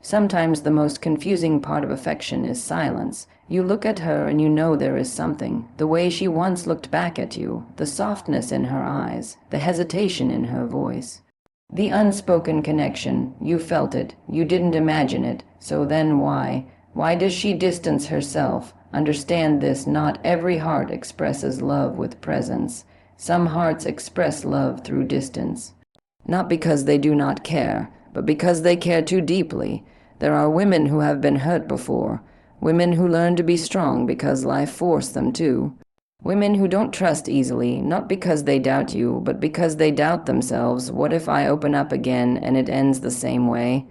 Sometimes the most confusing part of affection is silence. You look at her and you know there is something. The way she once looked back at you, the softness in her eyes, the hesitation in her voice. The unspoken connection, you felt it, you didn't imagine it, so then why? Why does she distance herself? Understand this, not every heart expresses love with presence. Some hearts express love through distance. Not because they do not care, but because they care too deeply. There are women who have been hurt before, women who learn to be strong because life forced them to. Women who don't trust easily, not because they doubt you, but because they doubt themselves. What if I open up again and it ends the same way?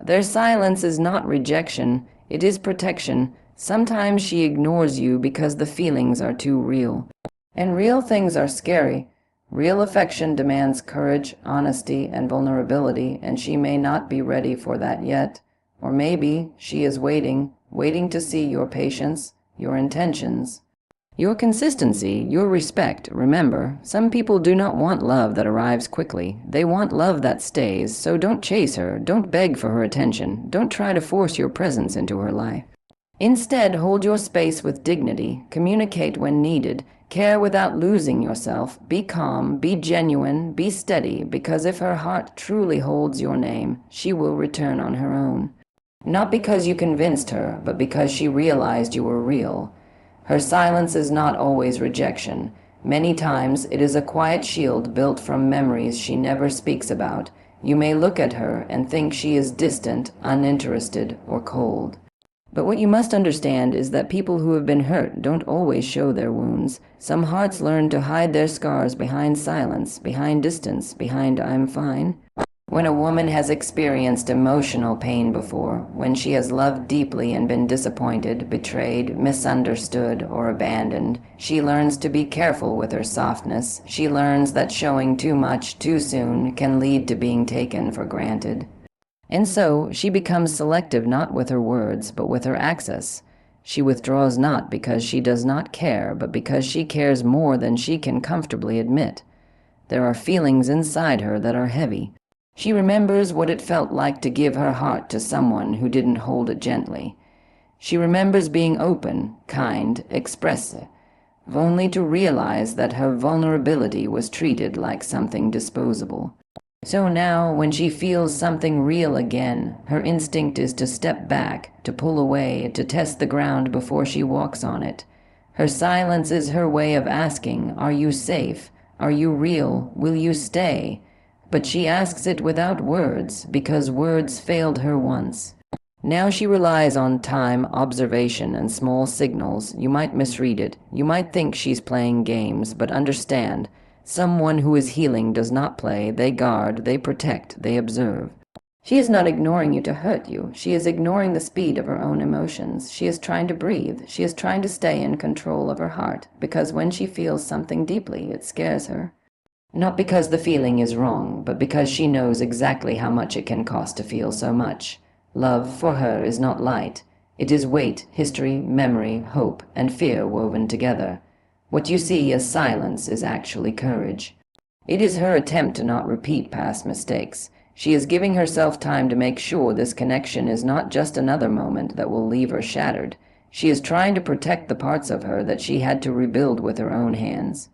Their silence is not rejection, it is protection. Sometimes she ignores you because the feelings are too real. And real things are scary. Real affection demands courage, honesty, and vulnerability, and she may not be ready for that yet. Or maybe she is waiting to see your patience, your intentions, your consistency, your respect. Remember, some people do not want love that arrives quickly. They want love that stays, so don't chase her, don't beg for her attention, don't try to force your presence into her life. Instead, hold your space with dignity, communicate when needed, care without losing yourself, be calm, be genuine, be steady, because if her heart truly holds your name, she will return on her own. Not because you convinced her, but because she realized you were real. Her silence is not always rejection. Many times it is a quiet shield built from memories she never speaks about. You may look at her and think she is distant, uninterested, or cold. But what you must understand is that people who have been hurt don't always show their wounds. Some hearts learn to hide their scars behind silence, behind distance, behind "I'm fine." When a woman has experienced emotional pain before, when she has loved deeply and been disappointed, betrayed, misunderstood, or abandoned, she learns to be careful with her softness. She learns that showing too much too soon can lead to being taken for granted. And so she becomes selective not with her words, but with her access. She withdraws not because she does not care, but because she cares more than she can comfortably admit. There are feelings inside her that are heavy. She remembers what it felt like to give her heart to someone who didn't hold it gently. She remembers being open, kind, expressive, only to realize that her vulnerability was treated like something disposable. So now, when she feels something real again, her instinct is to step back, to pull away, to test the ground before she walks on it. Her silence is her way of asking, "Are you safe? Are you real? Will you stay?" But she asks it without words, because words failed her once. Now she relies on time, observation, and small signals. You might misread it. You might think she's playing games, but understand, someone who is healing does not play. They guard, they protect, they observe. She is not ignoring you to hurt you. She is ignoring the speed of her own emotions. She is trying to breathe. She is trying to stay in control of her heart, because when she feels something deeply, it scares her. Not because the feeling is wrong, but because she knows exactly how much it can cost to feel so much. Love, for her, is not light. It is weight, history, memory, hope, and fear woven together. What you see as silence is actually courage. It is her attempt to not repeat past mistakes. She is giving herself time to make sure this connection is not just another moment that will leave her shattered. She is trying to protect the parts of her that she had to rebuild with her own hands.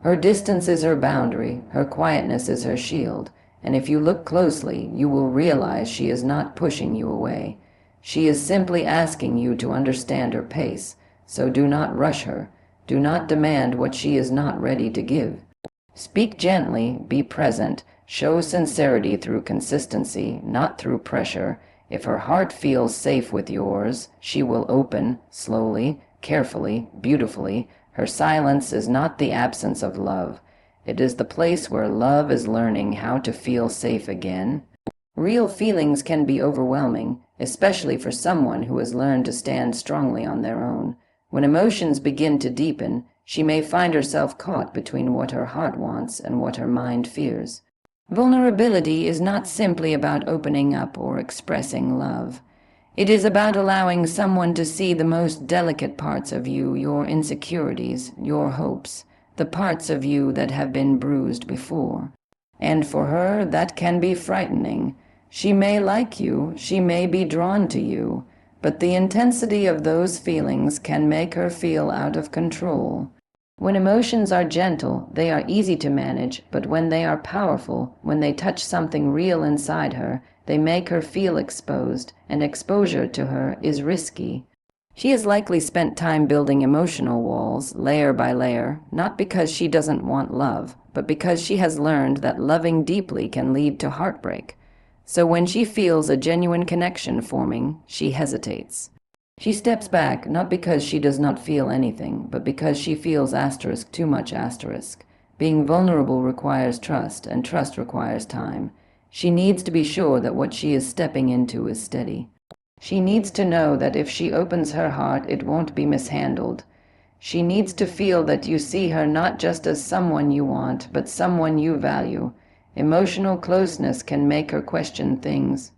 Her distance is her boundary, her quietness is her shield, and if you look closely, you will realize she is not pushing you away. She is simply asking you to understand her pace, so do not rush her. Do not demand what she is not ready to give. Speak gently, be present, show sincerity through consistency, not through pressure. If her heart feels safe with yours, she will open, slowly, carefully, beautifully. Her silence is not the absence of love. It is the place where love is learning how to feel safe again. Real feelings can be overwhelming, especially for someone who has learned to stand strongly on their own. When emotions begin to deepen, she may find herself caught between what her heart wants and what her mind fears. Vulnerability is not simply about opening up or expressing love. It is about allowing someone to see the most delicate parts of you, your insecurities, your hopes, the parts of you that have been bruised before. And for her, that can be frightening. She may like you, she may be drawn to you, but the intensity of those feelings can make her feel out of control. When emotions are gentle, they are easy to manage, but when they are powerful, when they touch something real inside her, they make her feel exposed, and exposure to her is risky. She has likely spent time building emotional walls, layer by layer, not because she doesn't want love, but because she has learned that loving deeply can lead to heartbreak. So when she feels a genuine connection forming, she hesitates. She steps back, not because she does not feel anything, but because she feels too much. Being vulnerable requires trust, and trust requires time. She needs to be sure that what she is stepping into is steady. She needs to know that if she opens her heart, it won't be mishandled. She needs to feel that you see her not just as someone you want, but someone you value. Emotional closeness can make her question things.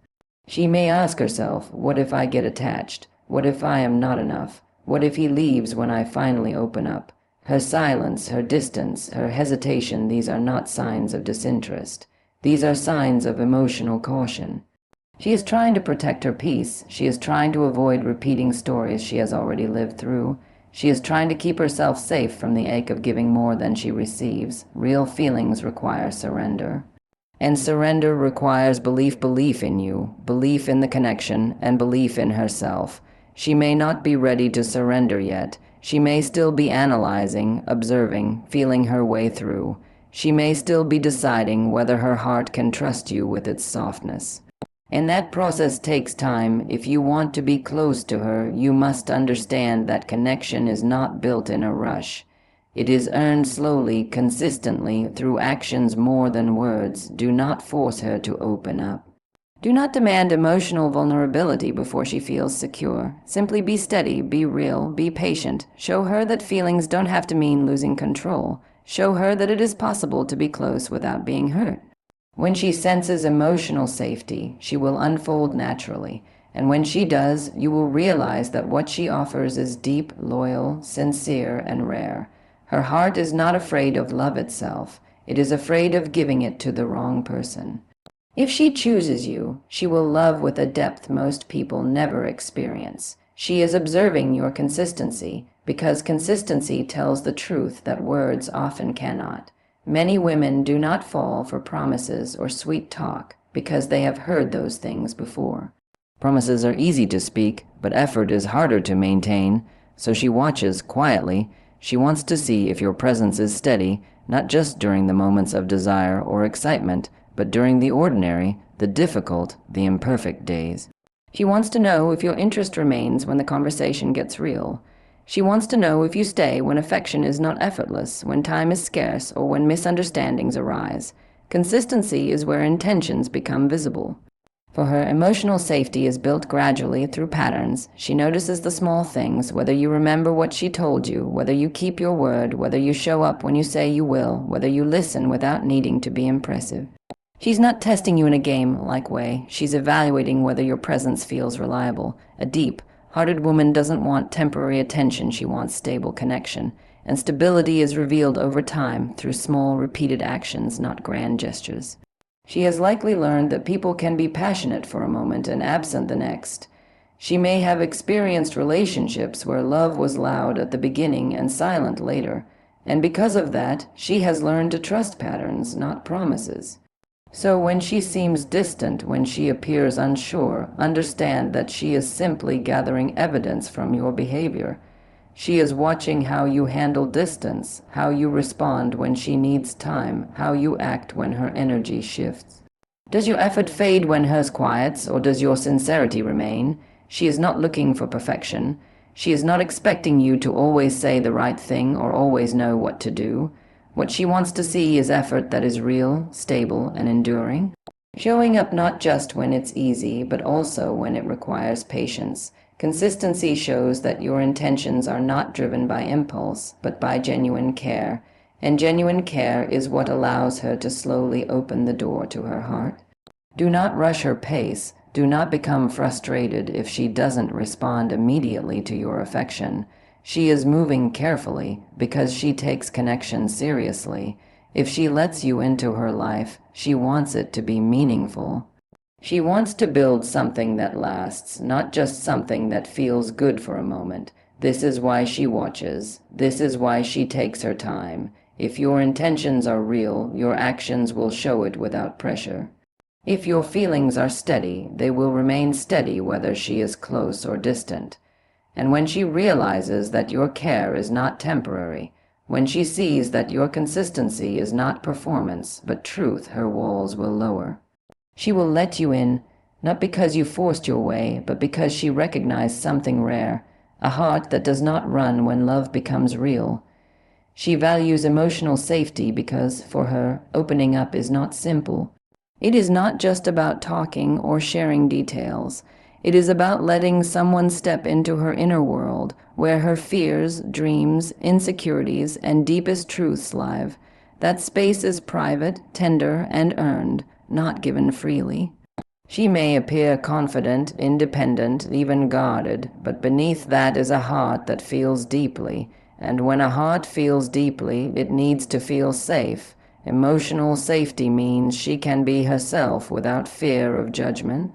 She may ask herself, what if I get attached? What if I am not enough? What if he leaves when I finally open up? Her silence, her distance, her hesitation, these are not signs of disinterest. These are signs of emotional caution. She is trying to protect her peace. She is trying to avoid repeating stories she has already lived through. She is trying to keep herself safe from the ache of giving more than she receives. Real feelings require surrender. And surrender requires belief in you, belief in the connection, and belief in herself. She may not be ready to surrender yet. She may still be analyzing, observing, feeling her way through. She may still be deciding whether her heart can trust you with its softness. And that process takes time. If you want to be close to her, you must understand that connection is not built in a rush. It is earned slowly, consistently, through actions more than words. Do not force her to open up. Do not demand emotional vulnerability before she feels secure. Simply be steady, be real, be patient. Show her that feelings don't have to mean losing control. Show her that it is possible to be close without being hurt. When she senses emotional safety, she will unfold naturally, and when she does, you will realize that what she offers is deep, loyal, sincere, and rare. Her heart is not afraid of love itself. It is afraid of giving it to the wrong person. If she chooses you, she will love with a depth most people never experience. She is observing your consistency, because consistency tells the truth that words often cannot. Many women do not fall for promises or sweet talk because they have heard those things before. Promises are easy to speak, but effort is harder to maintain, so she watches quietly. She wants to see if your presence is steady, not just during the moments of desire or excitement, but during the ordinary, the difficult, the imperfect days. She wants to know if your interest remains when the conversation gets real. She wants to know if you stay when affection is not effortless, when time is scarce, or when misunderstandings arise. Consistency is where intentions become visible. For her, emotional safety is built gradually through patterns. She notices the small things, whether you remember what she told you, whether you keep your word, whether you show up when you say you will, whether you listen without needing to be impressive. She's not testing you in a game-like way. She's evaluating whether your presence feels reliable. A deep-hearted woman doesn't want temporary attention, she wants stable connection. And stability is revealed over time through small, repeated actions, not grand gestures. She has likely learned that people can be passionate for a moment and absent the next. She may have experienced relationships where love was loud at the beginning and silent later, and because of that, she has learned to trust patterns, not promises. So when she seems distant, when she appears unsure, understand that she is simply gathering evidence from your behavior. She is watching how you handle distance, how you respond when she needs time, how you act when her energy shifts. Does your effort fade when hers quiets, or does your sincerity remain? She is not looking for perfection. She is not expecting you to always say the right thing or always know what to do. What she wants to see is effort that is real, stable, and enduring. Showing up not just when it's easy, but also when it requires patience. Consistency shows that your intentions are not driven by impulse, but by genuine care. And genuine care is what allows her to slowly open the door to her heart. Do not rush her pace. Do not become frustrated if she doesn't respond immediately to your affection. She is moving carefully because she takes connection seriously. If she lets you into her life, she wants it to be meaningful. She wants to build something that lasts, not just something that feels good for a moment. This is why she watches. This is why she takes her time. If your intentions are real, your actions will show it without pressure. If your feelings are steady, they will remain steady whether she is close or distant. And when she realizes that your care is not temporary, when she sees that your consistency is not performance, but truth, her walls will lower. She will let you in, not because you forced your way, but because she recognized something rare, a heart that does not run when love becomes real. She values emotional safety because, for her, opening up is not simple. It is not just about talking or sharing details. It is about letting someone step into her inner world, where her fears, dreams, insecurities, and deepest truths live. That space is private, tender, and earned, not given freely. She may appear confident, independent, even guarded, but beneath that is a heart that feels deeply, and when a heart feels deeply, it needs to feel safe. Emotional safety means she can be herself without fear of judgment.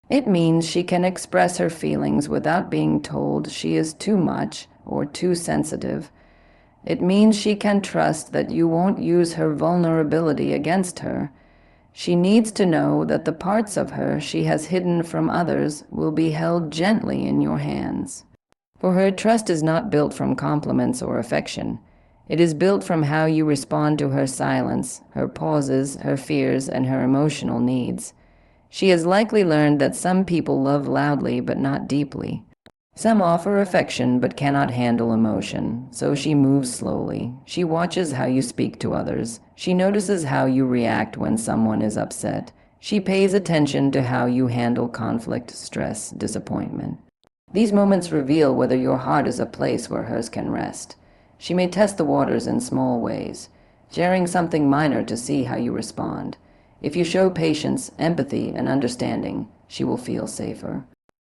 It means she can express her feelings without being told she is too much or too sensitive. It means she can trust that you won't use her vulnerability against her. She needs to know that the parts of her she has hidden from others will be held gently in your hands. For her trust is not built from compliments or affection. It is built from how you respond to her silence, her pauses, her fears, and her emotional needs. She has likely learned that some people love loudly but not deeply. Some offer affection but cannot handle emotion, so she moves slowly. She watches how you speak to others. She notices how you react when someone is upset. She pays attention to how you handle conflict, stress, disappointment. These moments reveal whether your heart is a place where hers can rest. She may test the waters in small ways, sharing something minor to see how you respond. If you show patience, empathy, and understanding, she will feel safer.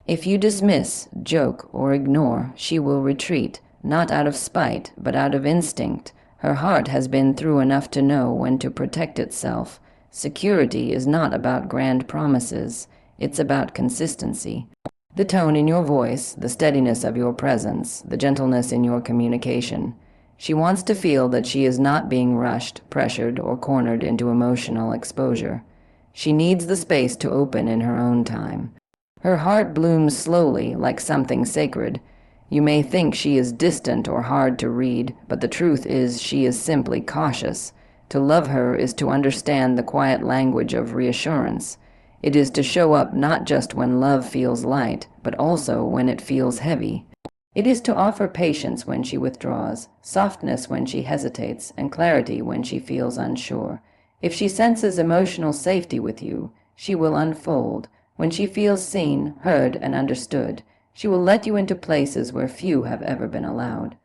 If you dismiss, joke, or ignore, she will retreat, not out of spite, but out of instinct. Her heart has been through enough to know when to protect itself. Security is not about grand promises. It's about consistency. The tone in your voice, the steadiness of your presence, the gentleness in your communication. She wants to feel that she is not being rushed, pressured, or cornered into emotional exposure. She needs the space to open in her own time. Her heart blooms slowly, like something sacred. You may think she is distant or hard to read, but the truth is she is simply cautious. To love her is to understand the quiet language of reassurance. It is to show up not just when love feels light, but also when it feels heavy. It is to offer patience when she withdraws, softness when she hesitates, and clarity when she feels unsure. If she senses emotional safety with you, she will unfold. When she feels seen, heard, and understood, she will let you into places where few have ever been allowed.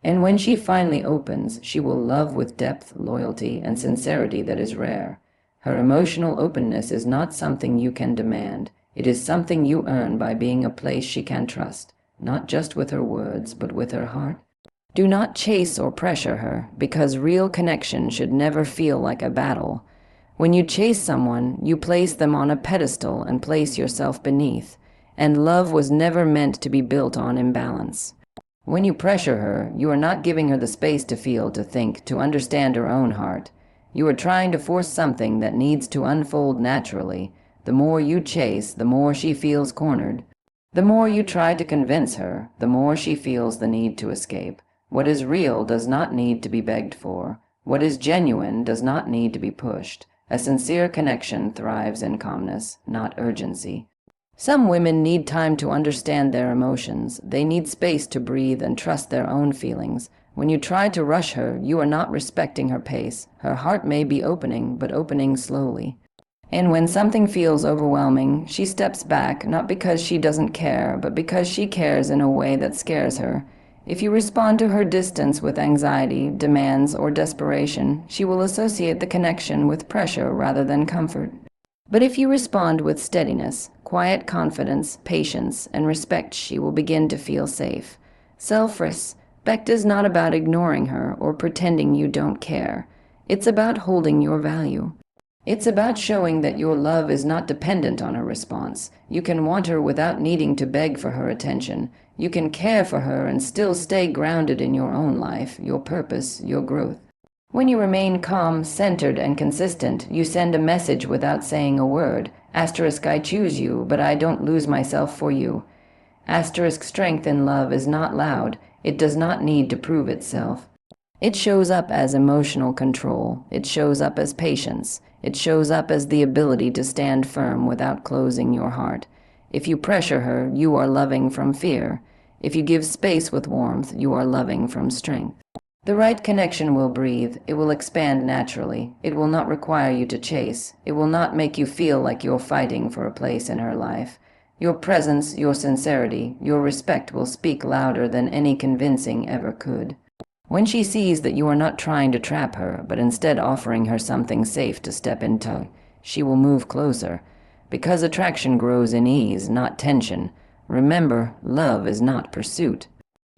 And when she finally opens, she will love with depth, loyalty, and sincerity that is rare. Her emotional openness is not something you can demand. It is something you earn by being a place she can trust, not just with her words, but with her heart. Do not chase or pressure her, because real connection should never feel like a battle. When you chase someone, you place them on a pedestal and place yourself beneath, and love was never meant to be built on imbalance. When you pressure her, you are not giving her the space to feel, to think, to understand her own heart. You are trying to force something that needs to unfold naturally. The more you chase, the more she feels cornered. The more you try to convince her, the more she feels the need to escape. What is real does not need to be begged for. What is genuine does not need to be pushed. A sincere connection thrives in calmness, not urgency. Some women need time to understand their emotions. They need space to breathe and trust their own feelings. When you try to rush her, you are not respecting her pace. Her heart may be opening, but opening slowly. And when something feels overwhelming, she steps back, not because she doesn't care, but because she cares in a way that scares her. If you respond to her distance with anxiety, demands, or desperation, she will associate the connection with pressure rather than comfort. But if you respond with steadiness, quiet confidence, patience, and respect, she will begin to feel safe. Self-respect is not about ignoring her or pretending you don't care. It's about holding your value. It's about showing that your love is not dependent on her response. You can want her without needing to beg for her attention. You can care for her and still stay grounded in your own life, your purpose, your growth. When you remain calm, centered, and consistent, you send a message without saying a word. Asterisk, I choose you, but I don't lose myself for you. Asterisk, strength in love is not loud. It does not need to prove itself. It shows up as emotional control. It shows up as patience. It shows up as the ability to stand firm without closing your heart. If you pressure her, you are loving from fear. If you give space with warmth, you are loving from strength. The right connection will breathe. It will expand naturally. It will not require you to chase. It will not make you feel like you're fighting for a place in her life. Your presence, your sincerity, your respect will speak louder than any convincing ever could. When she sees that you are not trying to trap her, but instead offering her something safe to step into, she will move closer. Because attraction grows in ease, not tension. Remember, love is not pursuit.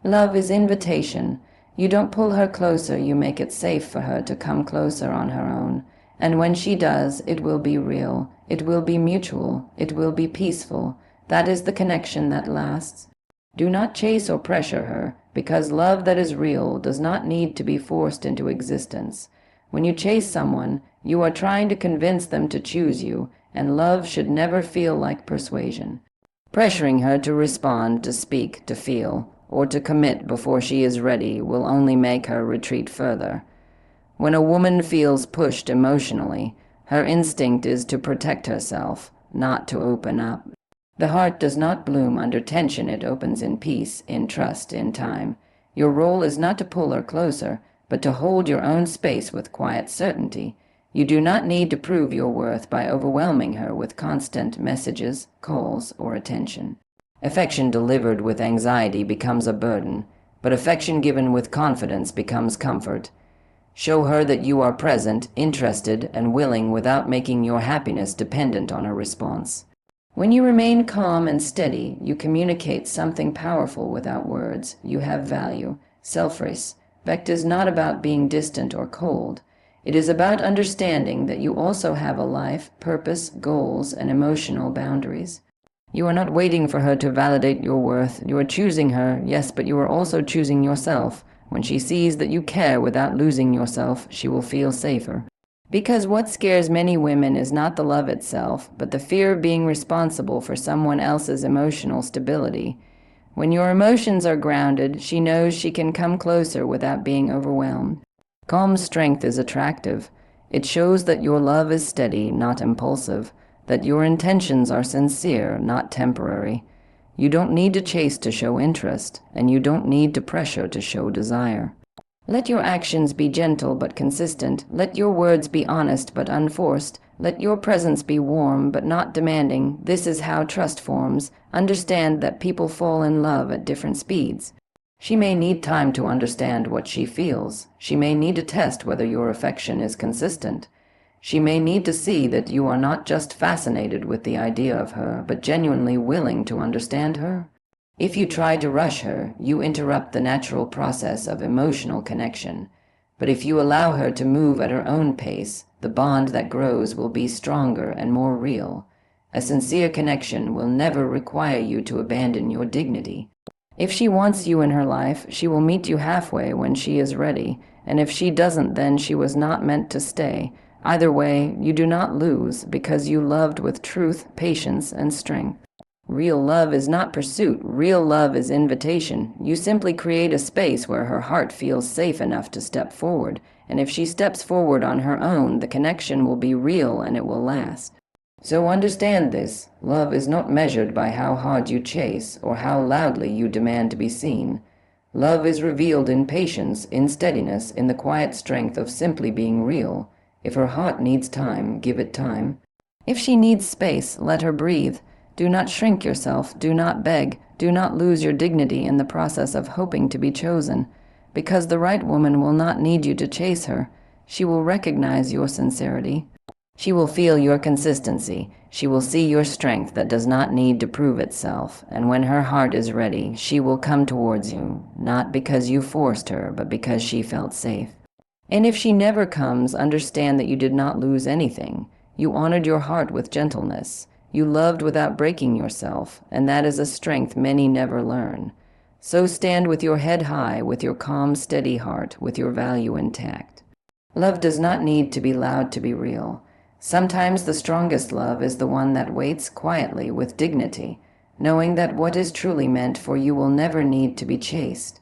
Love is invitation. You don't pull her closer, you make it safe for her to come closer on her own. And when she does, it will be real. It will be mutual. It will be peaceful. That is the connection that lasts. Do not chase or pressure her, because love that is real does not need to be forced into existence. When you chase someone, you are trying to convince them to choose you, and love should never feel like persuasion. Pressuring her to respond, to speak, to feel, or to commit before she is ready will only make her retreat further. When a woman feels pushed emotionally, her instinct is to protect herself, not to open up. The heart does not bloom under tension, it opens in peace, in trust, in time. Your role is not to pull her closer, but to hold your own space with quiet certainty. You do not need to prove your worth by overwhelming her with constant messages, calls, or attention. Affection delivered with anxiety becomes a burden, but affection given with confidence becomes comfort. Show her that you are present, interested, and willing without making your happiness dependent on her response. When you remain calm and steady, you communicate something powerful without words. You have value. Self-respect is not about being distant or cold. It is about understanding that you also have a life, purpose, goals, and emotional boundaries. You are not waiting for her to validate your worth. You are choosing her, yes, but you are also choosing yourself. When she sees that you care without losing yourself, she will feel safer. Because what scares many women is not the love itself, but the fear of being responsible for someone else's emotional stability. When your emotions are grounded, she knows she can come closer without being overwhelmed. Calm strength is attractive. It shows that your love is steady, not impulsive, that your intentions are sincere, not temporary. You don't need to chase to show interest, and you don't need to pressure to show desire. Let your actions be gentle but consistent. Let your words be honest but unforced. Let your presence be warm but not demanding. This is how trust forms. Understand that people fall in love at different speeds. She may need time to understand what she feels. She may need to test whether your affection is consistent. She may need to see that you are not just fascinated with the idea of her, but genuinely willing to understand her. If you try to rush her, you interrupt the natural process of emotional connection. But if you allow her to move at her own pace, the bond that grows will be stronger and more real. A sincere connection will never require you to abandon your dignity. If she wants you in her life, she will meet you halfway when she is ready, and if she doesn't, then she was not meant to stay. Either way, you do not lose, because you loved with truth, patience, and strength. Real love is not pursuit. Real love is invitation. You simply create a space where her heart feels safe enough to step forward, and if she steps forward on her own, the connection will be real and it will last. So understand this. Love is not measured by how hard you chase or how loudly you demand to be seen. Love is revealed in patience, in steadiness, in the quiet strength of simply being real. If her heart needs time, give it time. If she needs space, let her breathe. Do not shrink yourself, do not beg, do not lose your dignity in the process of hoping to be chosen, because the right woman will not need you to chase her. She will recognize your sincerity. She will feel your consistency. She will see your strength that does not need to prove itself, and when her heart is ready, she will come towards you, not because you forced her, but because she felt safe. And if she never comes, understand that you did not lose anything. You honored your heart with gentleness. You loved without breaking yourself, and that is a strength many never learn. So stand with your head high, with your calm, steady heart, with your value intact. Love does not need to be loud to be real. Sometimes the strongest love is the one that waits quietly with dignity, knowing that what is truly meant for you will never need to be chased.